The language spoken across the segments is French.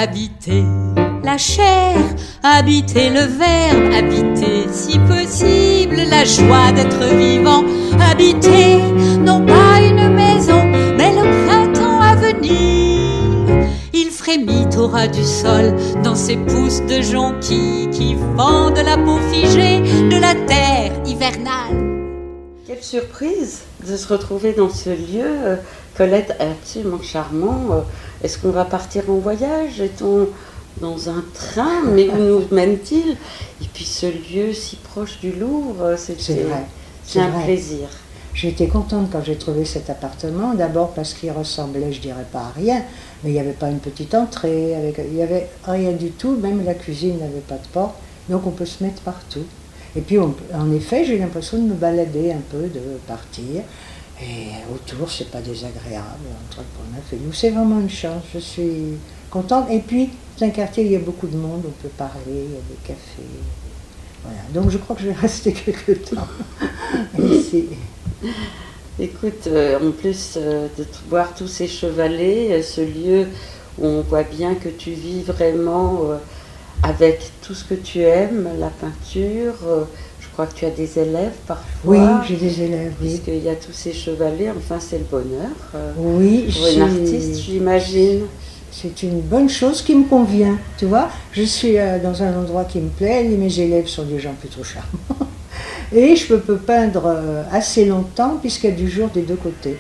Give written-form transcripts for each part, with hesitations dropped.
Habiter la chair, habiter le verbe, habiter si possible la joie d'être vivant, habiter non pas une maison, mais le printemps à venir. Il frémit au ras du sol dans ses pousses de jonquilles qui fendent la peau figée de la terre hivernale. Quelle surprise de se retrouver dans ce lieu, Colette, absolument charmant. Est-ce qu'on va partir en voyage? Est-on dans un train? Mais où nous mène-t-il? Et puis ce lieu si proche du Louvre, c'est un plaisir. J'ai été contente quand j'ai trouvé cet appartement, d'abord parce qu'il ressemblait, je dirais pas à rien, mais il n'y avait pas une petite entrée, il n'y avait rien du tout, même la cuisine n'avait pas de porte, donc on peut se mettre partout. Et puis en effet, j'ai l'impression de me balader un peu, de partir, et autour c'est pas désagréable, entre le Pont-Neuf et nous, c'est vraiment une chance, je suis contente. Et puis, dans un quartier, il y a beaucoup de monde, on peut parler, il y a des cafés, voilà. Donc je crois que je vais rester quelques temps ici. Écoute, en plus de voir tous ces chevalets, ce lieu où on voit bien que tu vis vraiment avec tout ce que tu aimes, la peinture, je crois que tu as des élèves parfois. Oui, j'ai des élèves, oui. Puisqu'il y a tous ces chevalets, enfin c'est le bonheur. Oui, pour une artiste, j'imagine. C'est une bonne chose qui me convient, tu vois. Je suis dans un endroit qui me plaît, et mes élèves sont des gens plutôt charmants. Et je peux peindre assez longtemps puisqu'il y a du jour des deux côtés.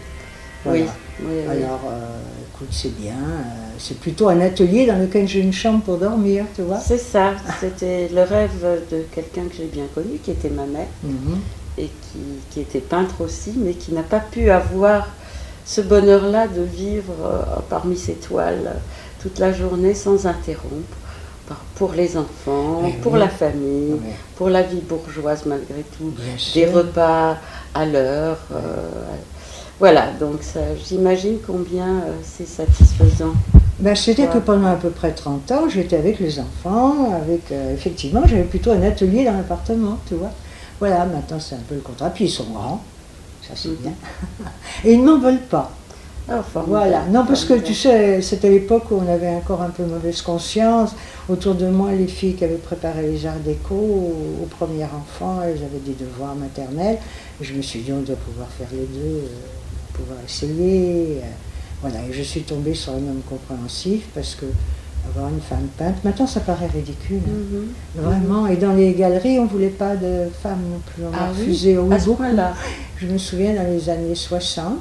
Voilà. Oui. Alors, écoute, c'est bien. C'est plutôt un atelier dans lequel j'ai une chambre pour dormir, tu vois. C'est ça. C'était le rêve de quelqu'un que j'ai bien connu, qui était ma mère, et qui était peintre aussi, mais qui n'a pas pu avoir ce bonheur-là de vivre parmi ces toiles toute la journée sans interrompre. Pour les enfants, pour la famille, pour la vie bourgeoise malgré tout, des repas à l'heure. Voilà, donc j'imagine combien c'est satisfaisant. C'est-à-dire que pendant à peu près 30 ans, j'étais avec les enfants, effectivement, j'avais plutôt un atelier dans l'appartement, tu vois. Voilà, maintenant c'est un peu le contraire, puis ils sont grands, ça c'est bien. Et ils ne m'en veulent pas. Voilà, non parce que tu sais, c'était l'époque où on avait encore un peu mauvaise conscience. Autour de moi, les filles qui avaient préparé les arts déco au premier enfant, elles avaient des devoirs maternels. Et je me suis dit, on doit pouvoir faire les deux, pouvoir essayer. Voilà, et je suis tombée sur un homme compréhensif parce que avoir une femme peinte, maintenant ça paraît ridicule, vraiment. Et dans les galeries, on ne voulait pas de femmes non plus, on a refusé au beaucoup. Je me souviens dans les années 60.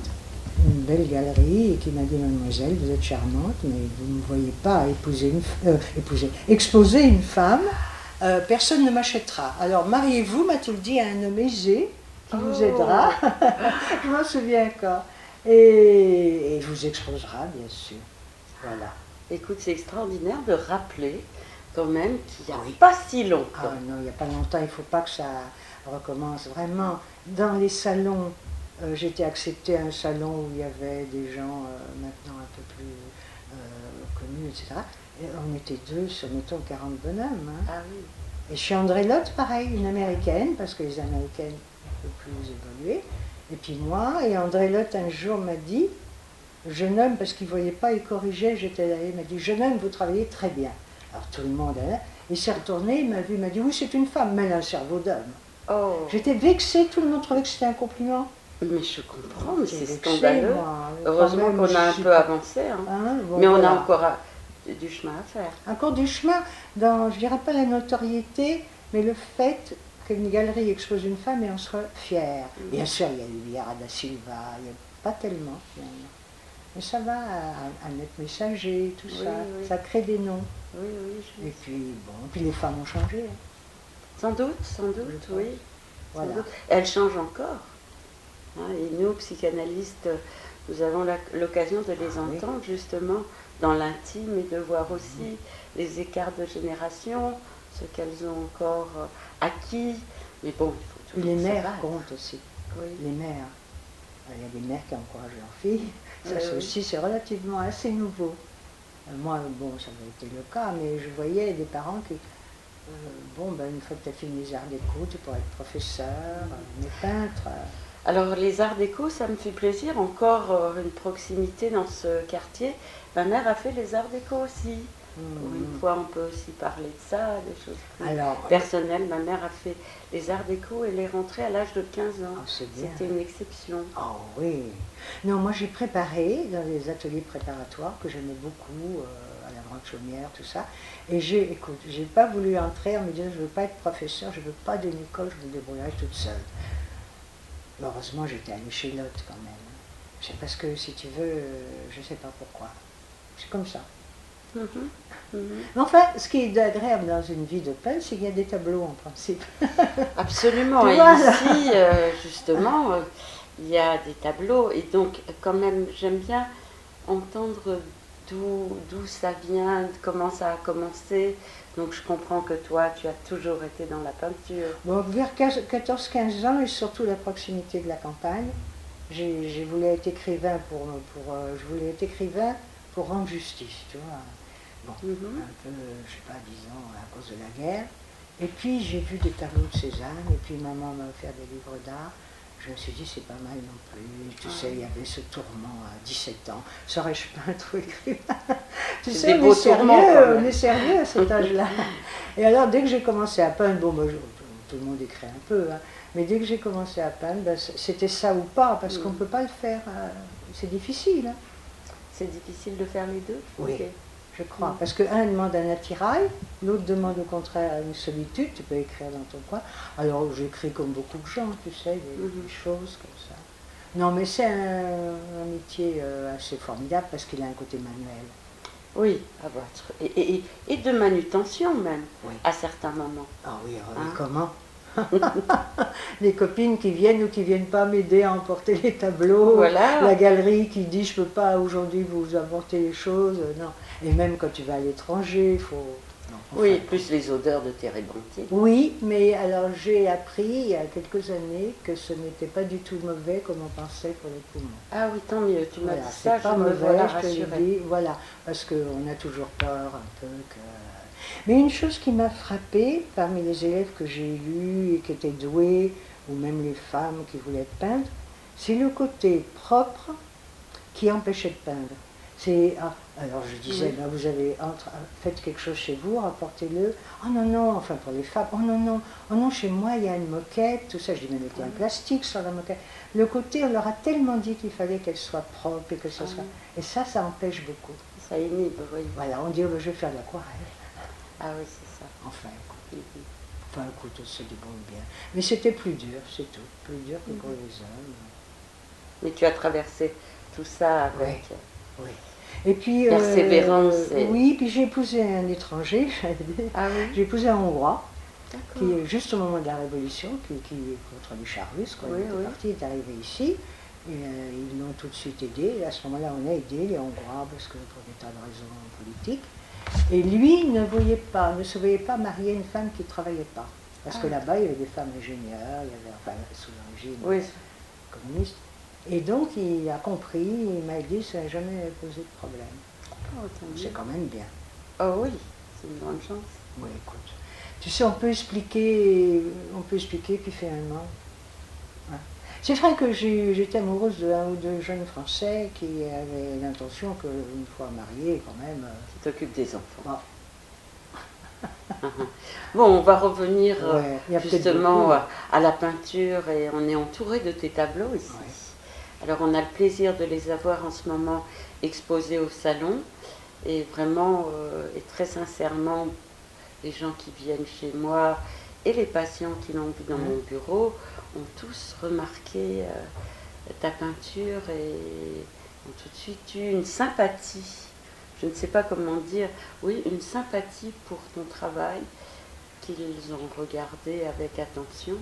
Une belle galerie et qui m'a dit: mademoiselle, vous êtes charmante, mais vous ne me voyez pas exposer une femme, personne ne m'achètera. Alors mariez-vous, m'a-t-il dit, à un homme aisé qui vous aidera. Je m'en souviens encore. Et vous exposera, bien sûr. Voilà. Écoute, c'est extraordinaire de rappeler quand même qu'il n'y a pas si longtemps. Ah non, il n'y a pas longtemps, il ne faut pas que ça recommence. Vraiment, dans les salons, j'étais acceptée à un salon où il y avait des gens maintenant un peu plus connus, etc. Et on était deux sur, mettons, 40 bonhommes. Hein. Ah oui. Et chez André Lotte, pareil, une américaine, parce que les américaines un peu plus évoluées. Et puis moi, et André Lotte un jour m'a dit, jeune homme, parce qu'il ne voyait pas, il corrigeait, j'étais là, il m'a dit, jeune homme, vous travaillez très bien. Alors tout le monde, hein, il s'est retourné, il m'a vu, il m'a dit, oui, c'est une femme, mais elle a un cerveau d'homme. Oh. J'étais vexée, tout le monde trouvait que c'était un compliment. Mais je comprends, mais c'est scandaleux. Heureusement même, qu'on a un peu avancé, mais on a encore du chemin à faire. Encore du chemin dans, je dirais pas la notoriété, mais le fait qu'une galerie expose une femme et on soit fier. Bien sûr, il y a eu Yara da Silva, il n'y a pas tellement finalement. Mais ça va, Annette Messager, tout ça, ça crée des noms. Et puis, puis les femmes ont changé. Hein. Sans doute, oui. Voilà. Sans doute. Elles changent encore. Et nous, psychanalystes, nous avons l'occasion de les entendre justement dans l'intime et de voir aussi les écarts de génération, ce qu'elles ont encore acquis. Mais bon, il faut toujours les mères comptent aussi. Oui. Les mères. Il y a des mères qui encouragent leurs filles. Ça aussi, c'est relativement assez nouveau. Moi, ça avait été le cas, mais je voyais des parents qui... une fois que tu as fini les arts déco, tu pourrais être professeur, mais peintre... Alors les arts déco, ça me fait plaisir, encore une proximité dans ce quartier. Ma mère a fait les arts déco aussi. Pour une fois, on peut aussi parler de ça, des choses plus Alors, personnelles. Ma mère a fait les arts déco, elle est rentrée à l'âge de 15 ans. C'était une exception. Oh oui. Non, moi j'ai préparé dans des ateliers préparatoires que j'aimais beaucoup, à la Grande Chaumière, tout ça. Et j'ai pas voulu entrer en me disant je ne veux pas être professeur, je ne veux pas d'une école, je me débrouillerai toute seule. Mais heureusement, j'étais allée chez Lotte quand même. C'est parce que, si tu veux, je ne sais pas pourquoi. C'est comme ça. Mais enfin, ce qui est agréable dans une vie de peintre, c'est qu'il y a des tableaux en principe. Absolument. Et ici, justement, il y a des tableaux. Et donc, quand même, j'aime bien entendre d'où ça vient, comment ça a commencé. Donc, je comprends que toi, tu as toujours été dans la peinture. Bon, vers 14-15 ans, et surtout la proximité de la campagne, j'ai voulu être écrivain je voulais être écrivain pour rendre justice, tu vois. Bon, un peu, je sais pas, disons, à cause de la guerre. Et puis j'ai vu des tableaux de Cézanne, et puis maman m'a offert des livres d'art. Je me suis dit, c'est pas mal non plus. Tu sais, il y avait ce tourment à 17 ans. Serais-je peintre ou écrivain? Tu sais, on est sérieux à cet âge-là. Et alors, dès que j'ai commencé à peindre, bon, tout le monde écrit un peu, hein, mais dès que j'ai commencé à peindre, ben, c'était ça ou pas, parce qu'on ne peut pas le faire. C'est difficile. Hein. C'est difficile de faire les deux? Oui. Okay. Je crois, parce qu'un demande un attirail, l'autre demande au contraire une solitude, tu peux écrire dans ton coin. Alors j'écris comme beaucoup de gens, tu sais, des choses comme ça. Non, mais c'est un métier assez formidable parce qu'il a un côté manuel. Oui, et de manutention même, à certains moments. Ah oui, comment les copines qui viennent ou qui viennent pas m'aider à emporter les tableaux, voilà. La galerie qui dit je peux pas aujourd'hui vous apporter les choses, non. Et même quand tu vas à l'étranger, il faut... Non, enfin, oui, plus les odeurs de térébenthine. Oui, mais alors j'ai appris il y a quelques années que ce n'était pas du tout mauvais comme on pensait pour les poumons. Ah oui, tant mieux, tu m'as dit ça, c'est pas mauvais, je te l'ai dit, voilà, parce qu'on a toujours peur un peu que... Mais une chose qui m'a frappée parmi les élèves que j'ai eus et qui étaient doués, ou même les femmes qui voulaient être peintres, c'est le côté propre qui empêchait de peindre. Alors je disais, ben vous avez faites quelque chose chez vous, rapportez-le. Oh non, non, enfin pour les femmes, oh non, chez moi il y a une moquette, tout ça. Je dis, mais mettez un plastique sur la moquette. Le côté, on leur a tellement dit qu'il fallait qu'elle soit propre et que ça soit... Et ça empêche beaucoup. Ça inhibe, oui. Voilà, on dit, oh, ben, je vais faire de l'aquarelle. Ah oui, c'est ça. Enfin, écoute, on se débrouille bien. Mais c'était plus dur, c'est tout. Plus dur que pour les hommes. Mais tu as traversé tout ça avec... Oui. Et puis, persévérance. Oui, puis j'ai épousé un étranger, j'ai épousé un Hongrois, qui est juste au moment de la Révolution, qui contre les chars russes, il était parti, il est arrivé ici, et ils l'ont tout de suite aidé, et à ce moment-là on a aidé les Hongrois, parce que pour des tas de raisons politiques, et lui ne se voyait pas marier une femme qui ne travaillait pas, parce que là-bas il y avait des femmes ingénieurs, il y avait, enfin, sous l'origine communiste. Et donc il a compris, il m'a dit, ça n'a jamais posé de problème. C'est quand même bien. Oh oui, c'est une grande chance. Oui, écoute. Tu sais, on peut expliquer puis finalement. Ouais. C'est vrai que j'étais amoureuse d'un ou deux jeunes Français qui avaient l'intention qu'une fois mariés, quand même... Qui t'occupent des enfants. Bon, on va revenir justement à la peinture, et on est entouré de tes tableaux ici. Ouais. Alors on a le plaisir de les avoir en ce moment exposés au salon, et vraiment, et très sincèrement, les gens qui viennent chez moi et les patients qui l'ont vu dans mon bureau ont tous remarqué ta peinture et ont tout de suite eu une sympathie, je ne sais pas comment dire, oui, une sympathie pour ton travail qu'ils ont regardé avec attention.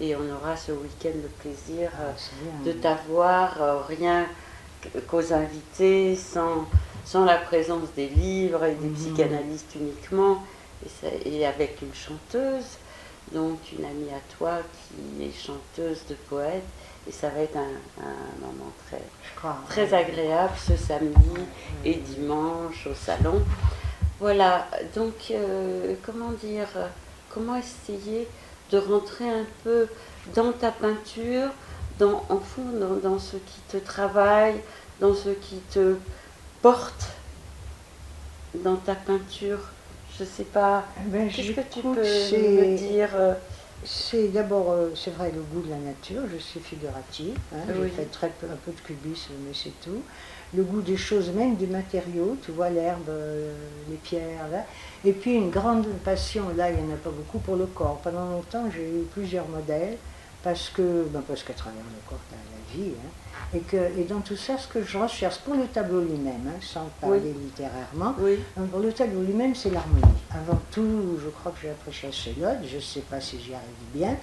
Et on aura ce week-end le plaisir de t'avoir, rien qu'aux invités, sans la présence des livres et des psychanalystes uniquement, et avec une chanteuse, donc une amie à toi qui est chanteuse de poète, et ça va être un moment très agréable ce samedi et dimanche au salon. Voilà, donc comment essayer de rentrer un peu dans ta peinture, dans ce qui te travaille, dans ce qui te porte. dans ta peinture? Je sais pas. Ben, Qu'est-ce que tu j'écoute, peux me dire? c'est d'abord, c'est vrai, le goût de la nature, je suis figurative, hein, Oui. j'ai fait un peu de cubisme, mais c'est tout. Le goût des choses, même des matériaux, tu vois, l'herbe, les pierres, là. Et puis une grande passion, là, il n'y en a pas beaucoup, pour le corps. Pendant longtemps, j'ai eu plusieurs modèles, parce qu'à travers le corps, tu as la vie, hein. Et dans tout ça, ce que je recherche pour le tableau lui-même, hein, sans parler littérairement, Oui. pour le tableau lui-même, c'est l'harmonie. Avant tout, je crois que j'ai appris Chasselotte, je ne sais pas si j'y arrive bien,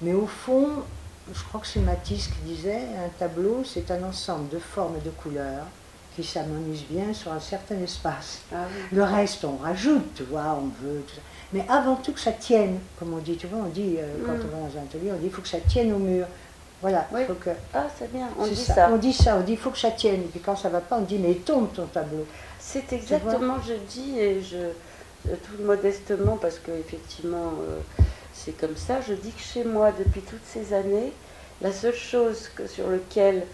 mais au fond, je crois que c'est Matisse qui disait, un tableau, c'est un ensemble de formes et de couleurs qui s'harmonisent bien sur un certain espace. Ah oui. Le reste, on rajoute, tu vois, on veut, tout ça. Mais avant tout que ça tienne, comme on dit, tu vois, on dit, quand on va dans un atelier, on dit, il faut que ça tienne au mur. Voilà, Oui. faut que... Ah, c'est bien, on c'est dit ça. ça. On dit ça, on dit, il faut que ça tienne. Et puis quand ça ne va pas, on dit, mais il tombe ton tableau. C'est exactement, je dis, et tout modestement, parce que effectivement, c'est comme ça, je dis que chez moi, depuis toutes ces années, la seule chose sur laquelle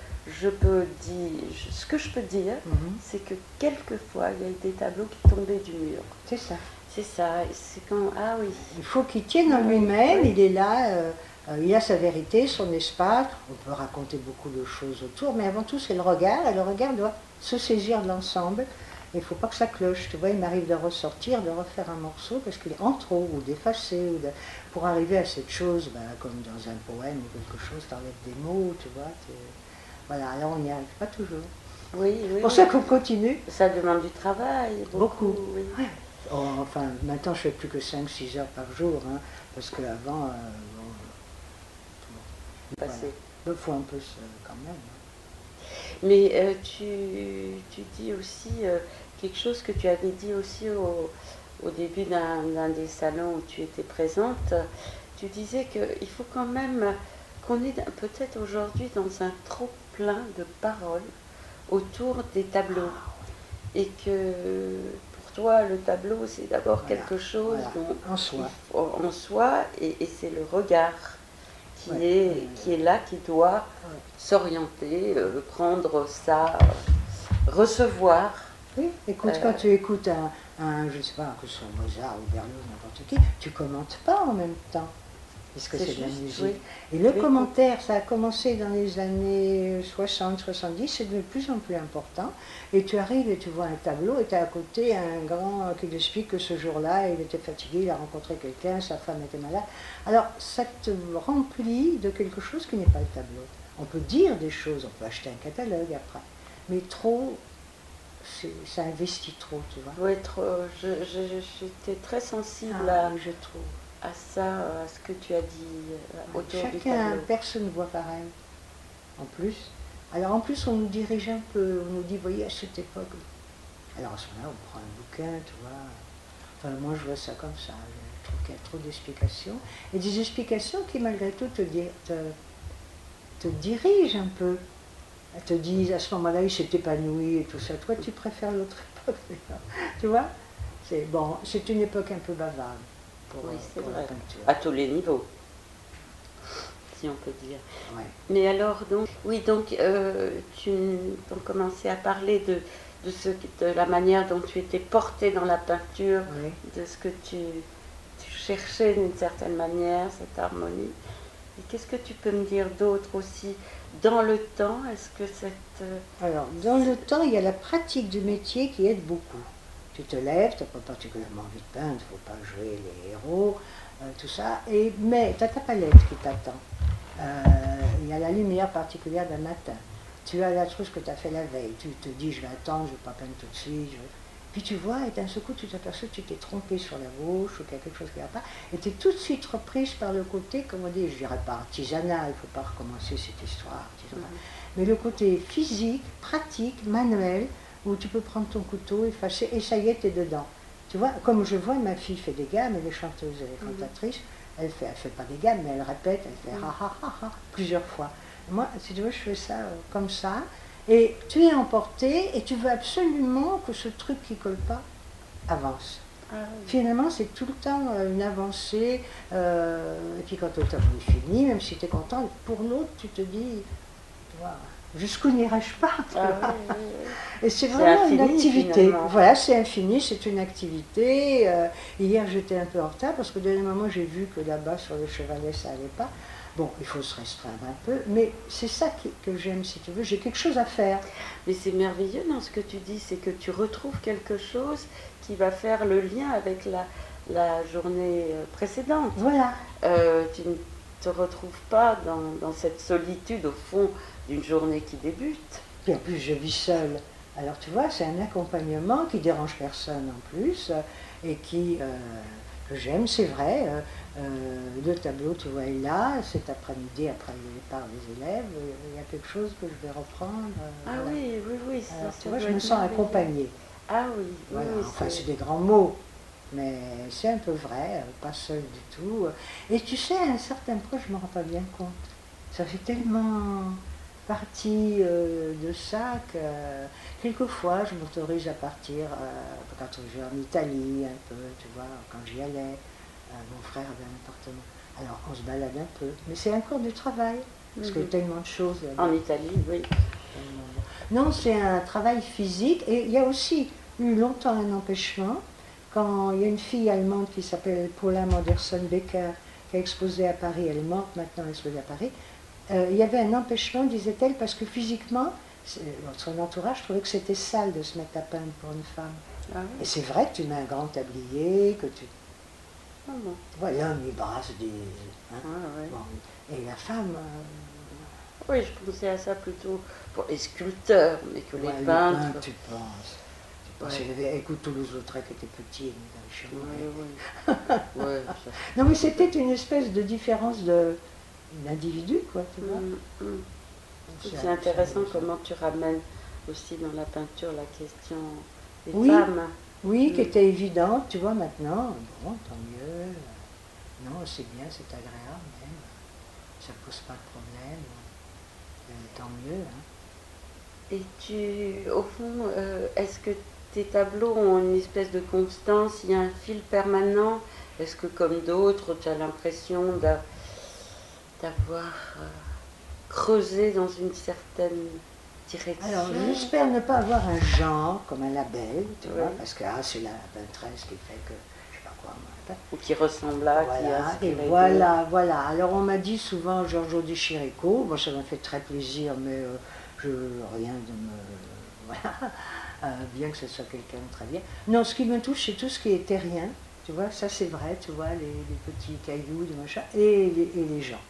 je peux dire, ce que je peux dire, c'est que quelquefois, il y a eu des tableaux qui tombaient du mur. C'est ça. C'est ça, c'est quand, ah oui. Il faut qu'il tienne en lui-même, il est là, il a sa vérité, son espace, on peut raconter beaucoup de choses autour, mais avant tout c'est le regard, et le regard doit se saisir de l'ensemble, et il ne faut pas que ça cloche, tu vois, il m'arrive de ressortir, de refaire un morceau, parce qu'il est en trop, ou d'effacer, pour arriver à cette chose, comme dans un poème ou quelque chose, tu enlèves des mots, tu vois, voilà, alors on n'y arrive pas toujours. Oui, oui. C'est pour ça qu'on continue. Ça demande du travail, beaucoup. Oui. Ouais. Oh, enfin, maintenant je fais plus que 5-6 heures par jour, hein, parce qu'avant, voilà. Il faut un peu quand même. Mais tu dis aussi quelque chose que tu avais dit aussi au début d'un des salons où tu étais présente. Tu disais qu'il faut quand même qu'on est peut-être aujourd'hui dans un trop plein de paroles autour des tableaux. Et que pour toi, le tableau, c'est d'abord quelque chose en soi. En soi, et c'est le regard qui est là, qui doit s'orienter, prendre ça, recevoir. Oui, écoute, quand tu écoutes je ne sais pas, que ce soit Mozart ou Berlioz, n'importe qui, tu commentes pas en même temps, puisque c'est de la musique. Oui. Et le commentaire, ça a commencé dans les années 60-70, c'est de plus en plus important. Et tu arrives et tu vois un tableau, et tu as à côté un grand qui t'explique que ce jour-là, il était fatigué, il a rencontré quelqu'un, sa femme était malade. Alors, ça te remplit de quelque chose qui n'est pas le tableau. On peut dire des choses, on peut acheter un catalogue après, mais trop... ça investit trop, tu vois. Oui, j'étais très sensible je trouve. À ça, à ce que tu as dit autour du Chacun, tableau. personne ne voit pareil, en plus. Alors en plus, on nous dirige un peu, on nous dit, voyez, à cette époque. Alors à ce moment-là, on prend un bouquin, tu vois. Enfin, moi, je vois ça comme ça. Je trouve qu'il y a trop d'explications. Et des explications qui, malgré tout, te dirigent un peu. Elles te disent, à ce moment-là, il s'est épanoui et tout ça. Toi, tu préfères l'autre époque. Tu vois, c'est une époque un peu bavarde pour la peinture. À tous les niveaux, si on peut dire. Ouais. Mais alors, tu as commencé à parler de la manière dont tu étais portée dans la peinture, de ce que tu cherchais d'une certaine manière, cette harmonie. Et qu'est-ce que tu peux me dire d'autre aussi? Dans le temps, est-ce que Alors, dans le temps, il y a la pratique du métier qui aide beaucoup. Tu te lèves, tu n'as pas particulièrement envie de peindre, il ne faut pas jouer les héros, tout ça, mais tu as ta palette qui t'attend. Il y a la lumière particulière d'un matin. Tu as la chose que tu as fait la veille. Tu te dis, je vais attendre, je ne vais pas peindre tout de suite. Puis tu vois, et d'un seul coup, tu t'aperçois que tu t'es trompé sur la gauche ou qu'il y a quelque chose qui ne va pas. Et tu es tout de suite reprise par le côté, comme on dit, je dirais pas artisanal, il ne faut pas recommencer cette histoire artisanale. Mais le côté physique, pratique, manuel, où tu peux prendre ton couteau, effacer, et ça y est, tu es dedans. Tu vois, comme je vois, ma fille fait des gammes, elle est chanteuse, elle est cantatrice, elle fait pas des gammes, mais elle répète, elle fait ha ha ha ha plusieurs fois. Moi, si tu veux, je fais ça comme ça, et tu es emporté, et tu veux absolument que ce truc qui colle pas avance. Finalement, c'est tout le temps une avancée, et puis quand le tableau est fini, même si tu es content, pour l'autre, tu te dis, Waouh. Jusqu'où n'irais-je pas? Ah, oui, oui, oui. Et c'est vraiment infini, une activité. finalement. Voilà, c'est infini, c'est une activité. Hier, j'étais un peu en retard parce que dernier moment, j'ai vu que là-bas, sur le chevalet, ça n'allait pas. Bon, il faut se restreindre un peu, mais c'est ça que j'aime, si tu veux. J'ai quelque chose à faire. Mais c'est merveilleux dans ce que tu dis, c'est que tu retrouves quelque chose qui va faire le lien avec la journée précédente. Voilà. Tu ne te retrouves pas dans cette solitude au fond d'une journée qui débute. Puis en plus, je vis seule. Alors tu vois, c'est un accompagnement qui dérange personne en plus et que j'aime, c'est vrai. Le tableau, tu vois, est là. Cet après-midi, après le départ des élèves, il y a quelque chose que je vais reprendre. Ah Voilà. oui, oui, oui. Alors, Ça tu vois, doit je me être sens merveilleux. accompagnée. Ah oui, oui, Voilà. oui, Enfin, c'est des grands mots, mais c'est un peu vrai, pas seule du tout. Et tu sais, à un certain point, je ne me rends pas bien compte. Ça fait tellement partie de ça que quelquefois, je m'autorise à partir quand je vais en Italie, un peu, tu vois, quand j'y allais. Mon frère avait un appartement. Alors, on se balade un peu, mais c'est encore du travail, parce qu'il y a tellement de choses là-bas. En Italie, oui. Non, c'est un travail physique et il y a aussi eu longtemps un empêchement quand il y a une fille allemande qui s'appelle Paula Manderson-Becker qui a exposé à Paris, elle est morte maintenant, elle expose à Paris. Il y avait un empêchement, disait-elle, parce que physiquement, son entourage trouvait que c'était sale de se mettre à peindre pour une femme. Ah Et oui. c'est vrai que tu mets un grand tablier, que tu... Ah bon. Voilà, l'homme il brasse des... hein. Ah, ouais. Bon. Et la femme... Oui, je pensais à ça plutôt pour les sculpteurs, mais que ouais, les peintres. tu penses. Ouais. Écoute, Toulouse-Lautrec était petit, mais dans les Oui, chemins. oui. Ouais, ça. Non, mais c'était une espèce de différence d'individu, quoi, tu vois. C'est intéressant comment tu ramènes aussi dans la peinture la question des Oui. femmes. Oui, qui était évidente, tu vois, maintenant. Bon, tant mieux. Non, c'est bien, c'est agréable, même. Ça ne pose pas de problème. Tant mieux. Hein. Et au fond, est-ce que tes tableaux ont une espèce de constance, il y a un fil permanent? Est-ce que comme d'autres, tu as l'impression d'avoir creusé dans une certaine direction? Alors, j'espère ne pas avoir un genre comme un label, tu vois, Oui. parce que c'est la peintresse qui fait que, je sais pas quoi, moi, Ou qui ressemble à, qui a voilà, et inspiré voilà. Alors, on m'a dit souvent Giorgio de Chirico, bon, ça m'a fait très plaisir, mais rien de me... Voilà, bien que ce soit quelqu'un de très bien. Non, ce qui me touche, c'est tout ce qui est terrien, tu vois, ça c'est vrai, tu vois, les petits cailloux, les machins, et les gens.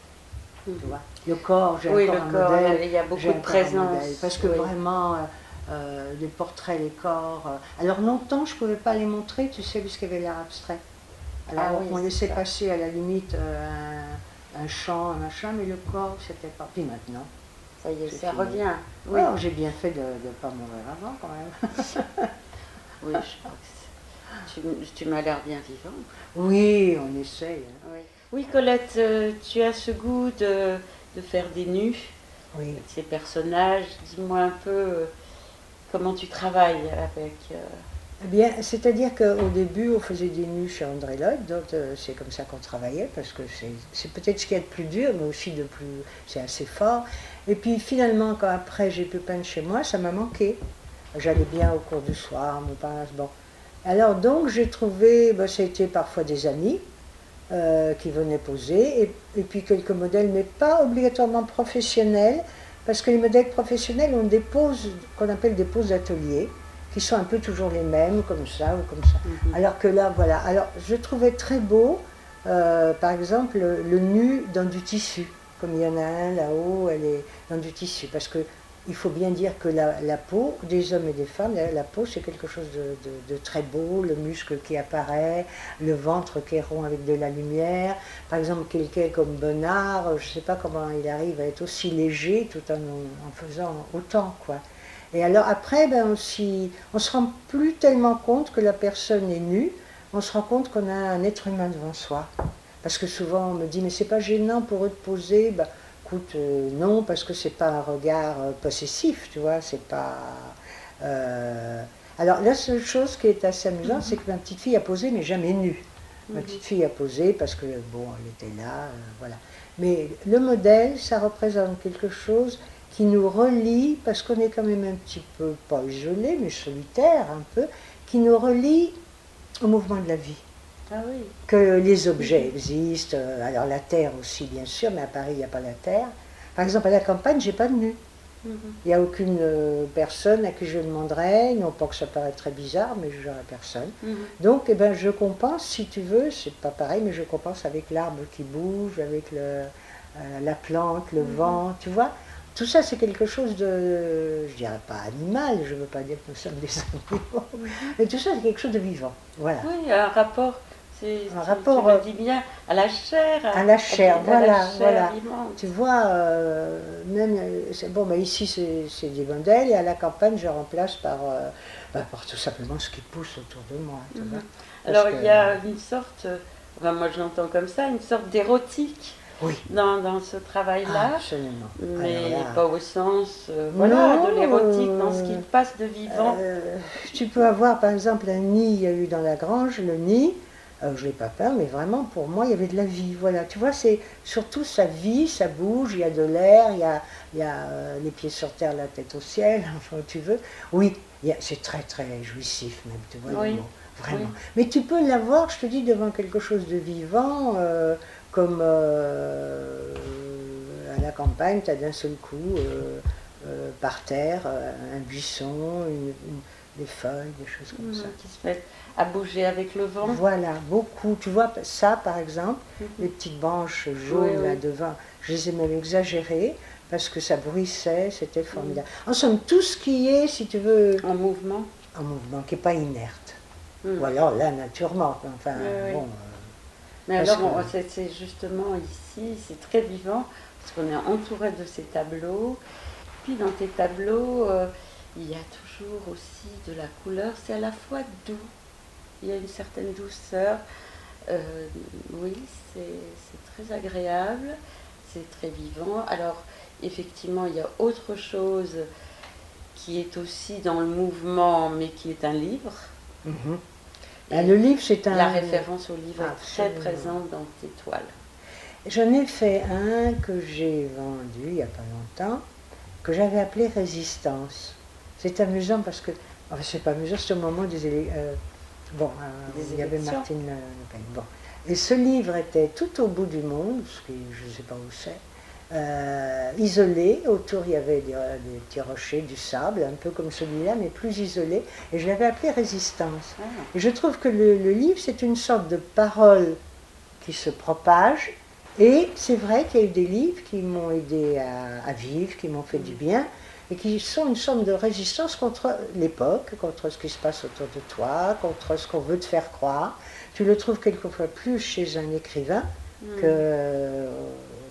Tu vois. Le corps, j'ai Oui, encore le un corps, modèle. il y a beaucoup j'ai de encore un présence. modèle, parce que Oui. vraiment, les portraits, les corps. Alors longtemps, je ne pouvais pas les montrer, tu sais, puisqu'il y avait l'art abstrait. Alors Ah oui, on c'est laissait ça. passer à la limite un chant, un machin, mais le corps, c'était pas. Puis maintenant. Ça y est, C'est ça fini. revient. Oui, Alors j'ai bien fait de ne pas mourir avant quand même. oui, je crois que tu m'as l'air bien vivant. Oui, on essaye. Hein. Oui. Oui, Colette, tu as ce goût de faire des nus, Oui. ces personnages. Dis-moi un peu comment tu travailles avec. Eh bien, c'est-à-dire qu'au début, on faisait des nus chez André Lloyd, donc c'est comme ça qu'on travaillait, parce que c'est peut-être ce qu'il y a de plus dur, mais aussi de plus... c'est assez fort. Et puis finalement, quand après j'ai pu peindre chez moi, ça m'a manqué. J'allais bien au cours du soir, Montparnasse, bon. Alors donc j'ai trouvé, ça a été parfois des amis qui venaient poser, et puis quelques modèles, mais pas obligatoirement professionnels, parce que les modèles professionnels ont des poses qu'on appelle des poses d'atelier, qui sont un peu toujours les mêmes, comme ça ou comme ça. Alors que là, voilà. Alors, je trouvais très beau, par exemple, le nu dans du tissu. Comme il y en a un là-haut, elle est dans du tissu. Parce que il faut bien dire que la peau des hommes et des femmes, la peau c'est quelque chose de très beau, le muscle qui apparaît, le ventre qui est rond avec de la lumière. Par exemple, quelqu'un comme Bonnard, je ne sais pas comment il arrive à être aussi léger tout en faisant autant, quoi. Et alors après, on se rend plus tellement compte que la personne est nue, on se rend compte qu'on a un être humain devant soi. Parce que souvent on me dit, mais c'est pas gênant pour eux de poser. Écoute, non, parce que c'est pas un regard possessif, tu vois, c'est pas... Alors la seule chose qui est assez amusante, c'est que ma petite fille a posé, mais jamais nue. Ma petite fille a posé parce que, bon, elle était là, voilà. Mais le modèle, ça représente quelque chose qui nous relie, parce qu'on est quand même un petit peu, pas isolé, mais solitaire un peu, qui nous relie au mouvement de la vie. Ah oui. Que les objets existent, alors la terre aussi bien sûr, mais à Paris il n'y a pas la terre. Par exemple à la campagne, j'ai pas de nu. Il n'y a aucune personne à qui je demanderais, non pas que ça paraît très bizarre, mais je n'aurais personne. Donc eh ben, je compense, si tu veux, c'est pas pareil, mais je compense avec l'arbre qui bouge, avec la plante, le vent, tu vois. Tout ça, c'est quelque chose de, je dirais pas animal, je ne veux pas dire que nous sommes des animaux, mais tout ça, c'est quelque chose de vivant. Voilà. Oui, un rapport, tu le dis bien, à la chair. À la chair, voilà. Vivante. Tu vois, bon, bah ici, c'est des modèles, et à la campagne, je remplace par tout simplement ce qui pousse autour de moi. Tu vois. Alors, il y a une sorte, enfin, moi je l'entends comme ça, une sorte d'érotique. Oui. Dans ce travail-là, absolument. Mais pas au sens de l'érotique, dans ce qu'il passe de vivant. Tu peux avoir par exemple un nid, il y a eu dans la grange, le nid, je ne l'ai pas peint, mais vraiment pour moi il y avait de la vie. Voilà, tu vois, c'est surtout sa vie, ça bouge, il y a de l'air, il y a les pieds sur terre, la tête au ciel, enfin tu veux. Oui, c'est très très jouissif même, tu vois le mot, vraiment. Oui. Mais tu peux l'avoir, je te dis, devant quelque chose de vivant. Comme à la campagne, tu as d'un seul coup par terre un buisson, des feuilles, des choses comme ça. Qui se mettent à bouger avec le vent. Voilà, beaucoup. Tu vois, ça par exemple, les petites branches jaunes là devant, je les ai même exagérées parce que ça bruissait, c'était formidable. En somme, tout ce qui est, si tu veux... En mouvement, qui n'est pas inerte. Ou alors là, naturellement. Enfin, bon... Mais alors, c'est justement ici, c'est très vivant, parce qu'on est entouré de ces tableaux. Puis dans tes tableaux, il y a toujours aussi de la couleur, c'est à la fois doux, il y a une certaine douceur. Oui, c'est très agréable, c'est très vivant. Alors, effectivement, il y a autre chose qui est aussi dans le mouvement, mais qui est un livre. Le livre, c'est un... La référence au livre est très présente dans tes toiles. J'en ai fait un que j'ai vendu il n'y a pas longtemps, que j'avais appelé Résistance. C'est amusant parce que... Enfin, c'est pas amusant, c'est au moment des il y avait Martine Le Pen. Bon. Et ce livre était tout au bout du monde, parce que je ne sais pas où c'est, isolé. Autour, il y avait des petits rochers, du sable, un peu comme celui-là, mais plus isolé. Et je l'avais appelé Résistance. Et je trouve que le livre, c'est une sorte de parole qui se propage. Et c'est vrai qu'il y a eu des livres qui m'ont aidé à vivre, qui m'ont fait du bien, et qui sont une sorte de résistance contre l'époque, contre ce qui se passe autour de toi, contre ce qu'on veut te faire croire. Tu le trouves quelquefois plus chez un écrivain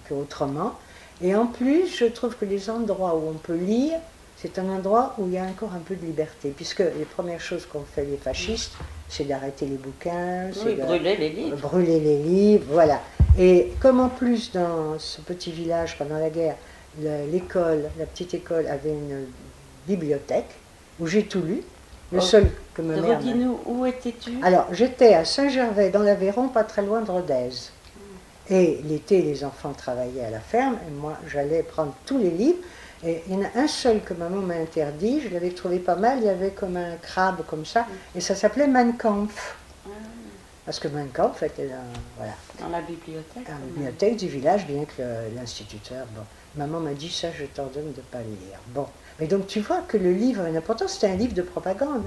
qu'autrement. Et en plus, je trouve que les endroits où on peut lire, c'est un endroit où il y a encore un peu de liberté, puisque les premières choses qu'ont fait les fascistes, c'est d'arrêter les bouquins, c'est de brûler les livres. Brûler les livres, voilà. Et comme en plus dans ce petit village pendant la guerre, l'école, la petite école avait une bibliothèque où j'ai tout lu, le seul que ma mère... Redis-nous, où étais-tu? Alors, j'étais à Saint-Gervais, dans l'Aveyron, pas très loin de Rodez. Et l'été, les enfants travaillaient à la ferme, et moi, j'allais prendre tous les livres. Et il y en a un seul que maman m'a interdit, je l'avais trouvé pas mal, il y avait comme un crabe comme ça, et ça s'appelait Mein Kampf. Parce que Mein Kampf était dans la bibliothèque. Dans la bibliothèque du village, bien que l'instituteur, maman m'a dit ça, je t'ordonne de ne pas le lire. Bon, mais donc tu vois que le livre a une importance, c'était un livre de propagande.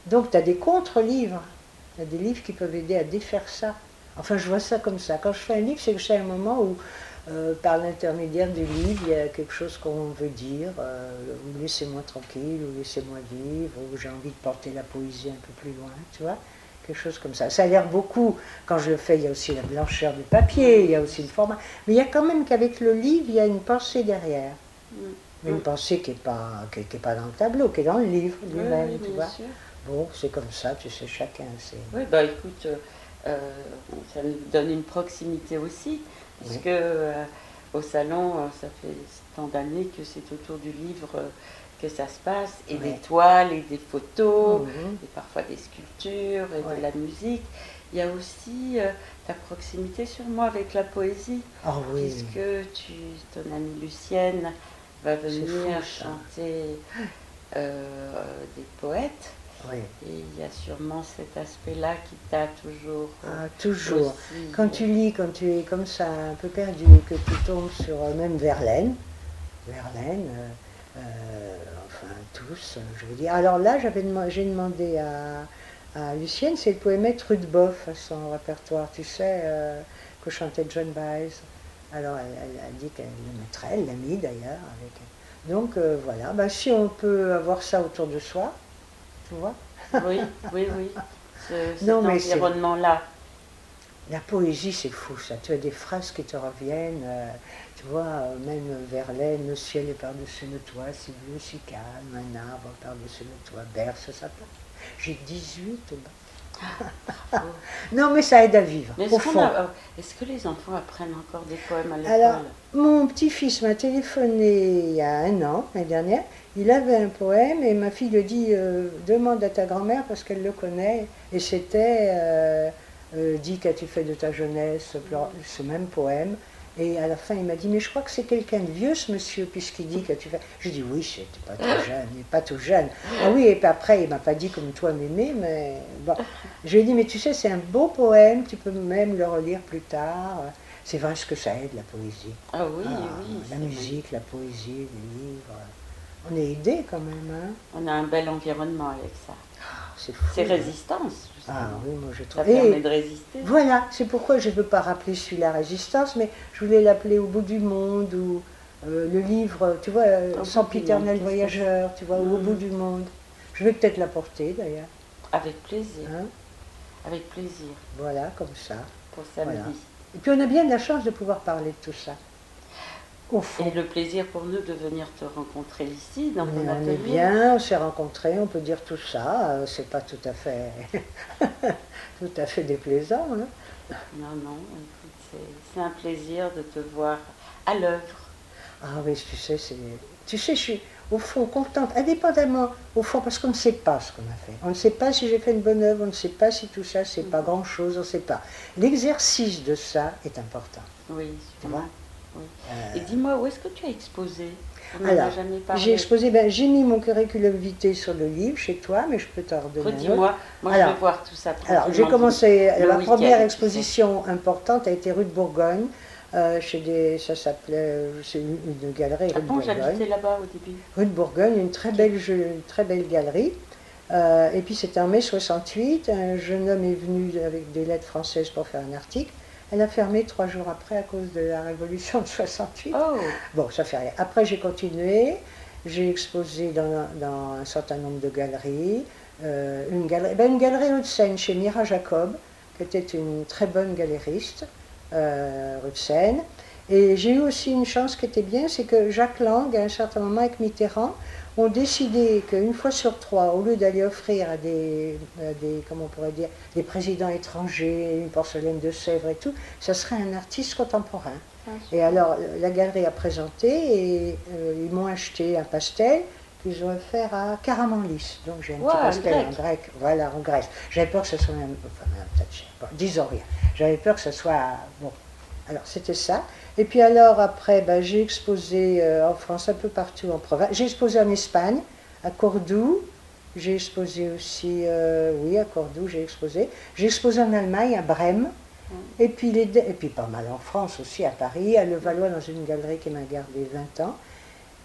Donc tu as des contre-livres, il y a des livres qui peuvent aider à défaire ça. Enfin, je vois ça comme ça. Quand je fais un livre, c'est que c'est un moment où, par l'intermédiaire du livre, il y a quelque chose qu'on veut dire, ou laissez-moi tranquille, ou laissez-moi vivre, ou j'ai envie de porter la poésie un peu plus loin, tu vois, quelque chose comme ça. Ça a l'air beaucoup, quand je le fais, il y a aussi la blancheur du papier, il y a aussi le format, mais il y a quand même qu'avec le livre, il y a une pensée derrière. Une pensée qui n'est pas dans le tableau, qui est dans le livre lui-même, tu vois. Sûr. Bon, c'est comme ça, tu sais, chacun sait. Oui, écoute... ça nous donne une proximité aussi, puisque au salon, ça fait tant d'années que c'est autour du livre que ça se passe, et des toiles, et des photos, et parfois des sculptures, et de la musique. Il y a aussi ta proximité sur moi avec la poésie, puisque ton amie Lucienne va venir fou, ça. chanter des poètes. Oui. Et il y a sûrement cet aspect-là qui t'a toujours. Toujours. Aussi, Quand tu lis, quand tu es comme ça un peu perdu, que tu tombes sur même Verlaine, enfin tous, je veux dire. Alors là, j'ai demandé à Lucienne, c'est le poèmette Rudebeuf à son répertoire, tu sais, que chantait John Baez. Alors elle a dit qu'elle le mettrait, elle l'a mis d'ailleurs. Donc voilà, bah, si on peut avoir ça autour de soi, tu vois. Oui, oui, oui. Cet Non, mais environnement-là. La poésie, c'est fou ça. Tu as des phrases qui te reviennent. Tu vois, même Verlaine, le ciel est par-dessus le toit, si bleu, si calme, un arbre par-dessus le toit berce sa place. J'ai 18 au bac. Non, mais ça aide à vivre. Mais au fond. Est-ce que les enfants apprennent encore des poèmes à l'école? Alors, mon petit-fils m'a téléphoné il y a un an, l'année dernière. Il avait un poème et ma fille lui dit demande à ta grand-mère parce qu'elle le connaît. Et c'était dis qu'as-tu fait de ta jeunesse, ce même poème. Et à la fin, il m'a dit mais je crois que c'est quelqu'un de vieux ce monsieur puisqu'il dit qu'as-tu fait. Je lui ai dit oui, c'était pas tout jeune, il n'est pas tout jeune. Ah oui, et puis après, il m'a pas dit comme toi mémé, mais bon. Je lui ai dit mais tu sais, c'est un beau poème, tu peux même le relire plus tard. C'est vrai ce que ça aide, la poésie. Ah oui, oui. La musique, la poésie, les livres. On est aidé quand même. Hein. On a un bel environnement avec ça. C'est fou. C'est résistance. Ah oui, moi je trouve. Ça permet de résister. Voilà, c'est pourquoi je ne veux pas rappeler celui-là Résistance, mais je voulais l'appeler Au bout du monde ou le livre, tu vois, Sempiternel voyageur, tu vois, ou Au bout du monde. Je vais peut-être l'apporter d'ailleurs. Avec plaisir. Hein? Avec plaisir. Voilà, comme ça. Pour samedi. Voilà. Et puis on a bien de la chance de pouvoir parler de tout ça. Et le plaisir pour nous de venir te rencontrer ici, dans ton atelier. On est bien, on s'est rencontrés, on peut dire tout ça, c'est pas tout à fait, tout à fait déplaisant. Hein. Non, non, c'est un plaisir de te voir à l'œuvre. Ah oui, tu sais, je suis au fond contente, indépendamment, au fond, parce qu'on ne sait pas ce qu'on a fait. On ne sait pas si j'ai fait une bonne œuvre, on ne sait pas si tout ça, c'est pas grand-chose, on ne sait pas. L'exercice de ça est important. Oui, tu vois. Oui. Et dis-moi, où est-ce que tu as exposé? Alors, j'ai exposé, j'ai mis mon curriculum vitae sur le livre chez toi, mais je peux t'en redonner un autre. Moi je vais voir tout ça. Alors, j'ai commencé, la première exposition importante a été rue de Bourgogne, ça s'appelait, c'est une galerie rue de Bourgogne. J'habitais là-bas au début. Rue de Bourgogne, une très belle galerie. Et puis c'était en mai 68, un jeune homme est venu avec des lettres françaises pour faire un article. Elle a fermé 3 jours après à cause de la révolution de 68. Oh. Bon, ça fait rien. Après, j'ai continué. J'ai exposé dans un certain nombre de galeries. Une galerie rue de Seine chez Mira Jacob, qui était une très bonne galériste, rue de Seine. Et j'ai eu aussi une chance qui était bien, c'est que Jacques Lang, à un certain moment avec Mitterrand, ont décidé qu'une fois sur 3, au lieu d'aller offrir à comment on pourrait dire, des présidents étrangers, une porcelaine de Sèvres et tout, ça serait un artiste contemporain. Et alors, la galerie a présenté et ils m'ont acheté un pastel qu'ils ont offert à Karamanlis. Donc j'ai un petit pastel en grec, voilà, en Grèce. J'avais peur que ce soit disons rien. J'avais peur que ce soit, bon, alors c'était ça. Et puis alors après, j'ai exposé en France, un peu partout en province. J'ai exposé en Espagne, à Cordoue. J'ai exposé aussi, oui, à Cordoue, j'ai exposé. J'ai exposé en Allemagne, à Brême. Et puis pas mal en France aussi, à Paris, à Levallois, dans une galerie qui m'a gardé 20 ans.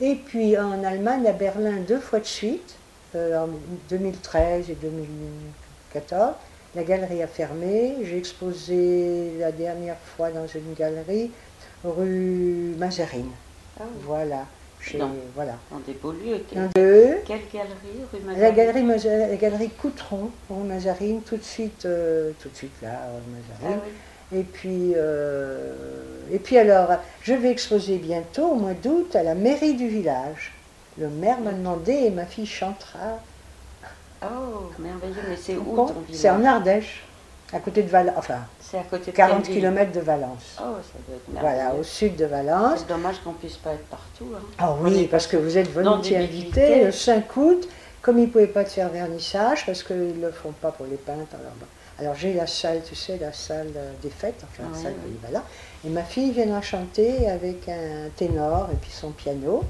Et puis en Allemagne, à Berlin, 2 fois de suite, en 2013 et 2014. La galerie a fermé. J'ai exposé la dernière fois dans une galerie rue Mazarine. Ah oui. Voilà. Voilà. Dans des beaux lieux. Quelle galerie, rue Mazarine? La galerie Coutron, rue Mazarine, tout de suite là, rue Mazarine. Ah oui. Et puis alors, je vais exposer bientôt, au mois d'août, à la mairie du village. Le maire m'a demandé et ma fille chantera. Oh, merveilleux, mais c'est où ton village? C'est en Ardèche, à côté de Valence, enfin, c'est à côté de 40 km de Valence. Oh, ça doit être merveilleux. Voilà, au sud de Valence. C'est dommage qu'on ne puisse pas être partout. Hein. Ah oui, parce que vous êtes volontiers invités le 5 août, comme ils ne pouvaient pas te faire vernissage, parce qu'ils ne le font pas pour les peintres. Alors j'ai la salle, tu sais, la salle des fêtes, enfin la salle polyvalente. Et ma fille viendra chanter avec un ténor et puis son piano.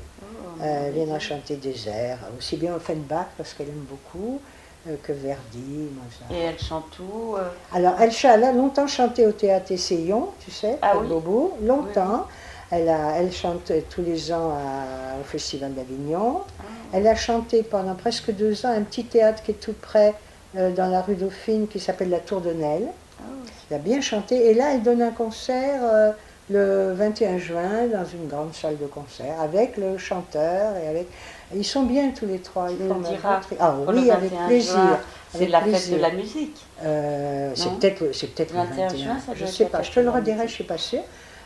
Elle viendra chanter des airs, aussi bien Offenbach, parce qu'elle aime beaucoup, que Verdi, Mozart. Et elle chante où Alors, elle a longtemps chanté au théâtre Essayons, tu sais, Ah à oui. Beaubourg, longtemps. Oui. Elle chante tous les ans au Festival d'Avignon. Elle a chanté pendant presque 2 ans un petit théâtre qui est tout près, dans la rue Dauphine, qui s'appelle la Tour de Nesle. Elle a bien chanté. Et là, elle donne un concert le 21 juin dans une grande salle de concert avec le chanteur et avec. Ils sont bien tous les trois. Ils forment un Ah oui, avec plaisir. C'est la fête de la musique. C'est peut-être le 21 juin. Je ne sais pas. Je te le redirai. Je ne suis pas sûre.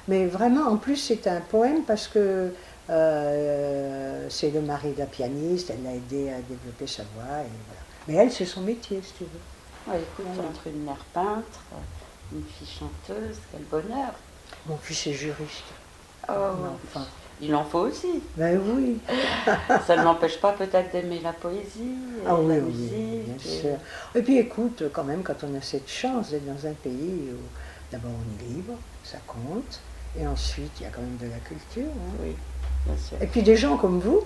Mais vraiment, en plus, c'est un poème parce que c'est le mari de la pianiste. Elle l'a aidé à développer sa voix. Et voilà. Mais elle, c'est son métier, si tu veux. Ouais, écoute, entre une mère peintre, une fille chanteuse, quel bonheur. Mon fils est juriste. Oh, enfin, il en faut aussi. Ben oui. Ça ne l'empêche pas peut-être d'aimer la poésie, la musique. Oui, bien sûr. Et puis écoute, quand même, quand on a cette chance d'être dans un pays où d'abord on est libre, ça compte, et ensuite il y a quand même de la culture. Hein. Oui, bien sûr. Et puis des gens comme vous,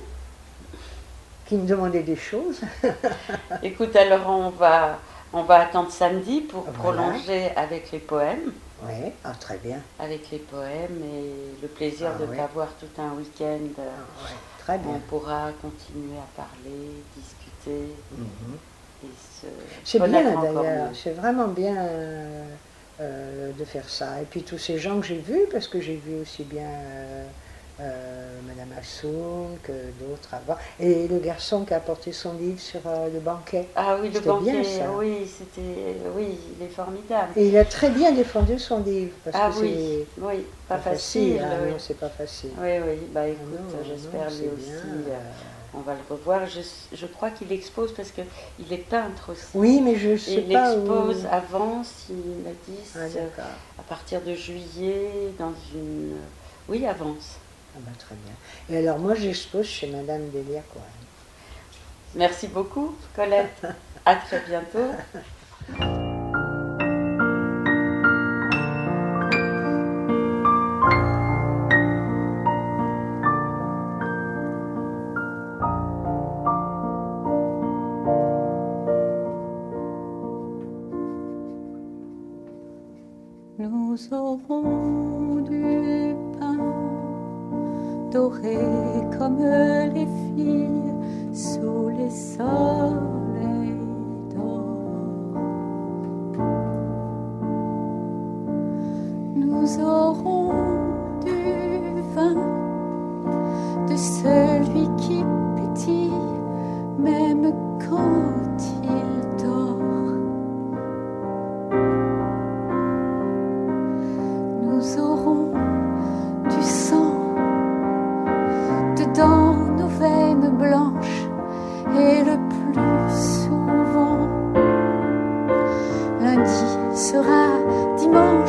qui me demandaient des choses. Écoute, alors on va attendre samedi pour prolonger avec les poèmes. Oui, très bien. Avec les poèmes et le plaisir de t'avoir tout un week-end. Très bien. On pourra continuer à parler, discuter et se C'est bien d'ailleurs, c'est vraiment bien de faire ça. Et puis tous ces gens que j'ai vus, parce que j'ai vu aussi bien Madame Assoun que d'autres avant, et le garçon qui a apporté son livre sur le banquet. Ah oui, le banquet, bien, ça. oui, il est formidable. Et il a très bien défendu son livre. Parce que oui, pas facile. Hein, non, c'est pas facile. Oui, bah écoute, j'espère lui aussi. On va le revoir. Je crois qu'il expose parce qu'il est peintre aussi. Oui, mais je sais il pas expose où... avant, il m'a dit, à partir de juillet, dans une... Oui, avance. Ah bah, très bien. Et alors moi j'expose chez Madame Delia Cohen. Merci beaucoup, Colette. À très bientôt. Nous aurons du pain doré comme les filles sous les soleils d'or. Nous aurons du vin de celui qui pétille même quand il dort. Nous aurons du sang dedans nos veines blanches et le plus souvent lundi sera dimanche.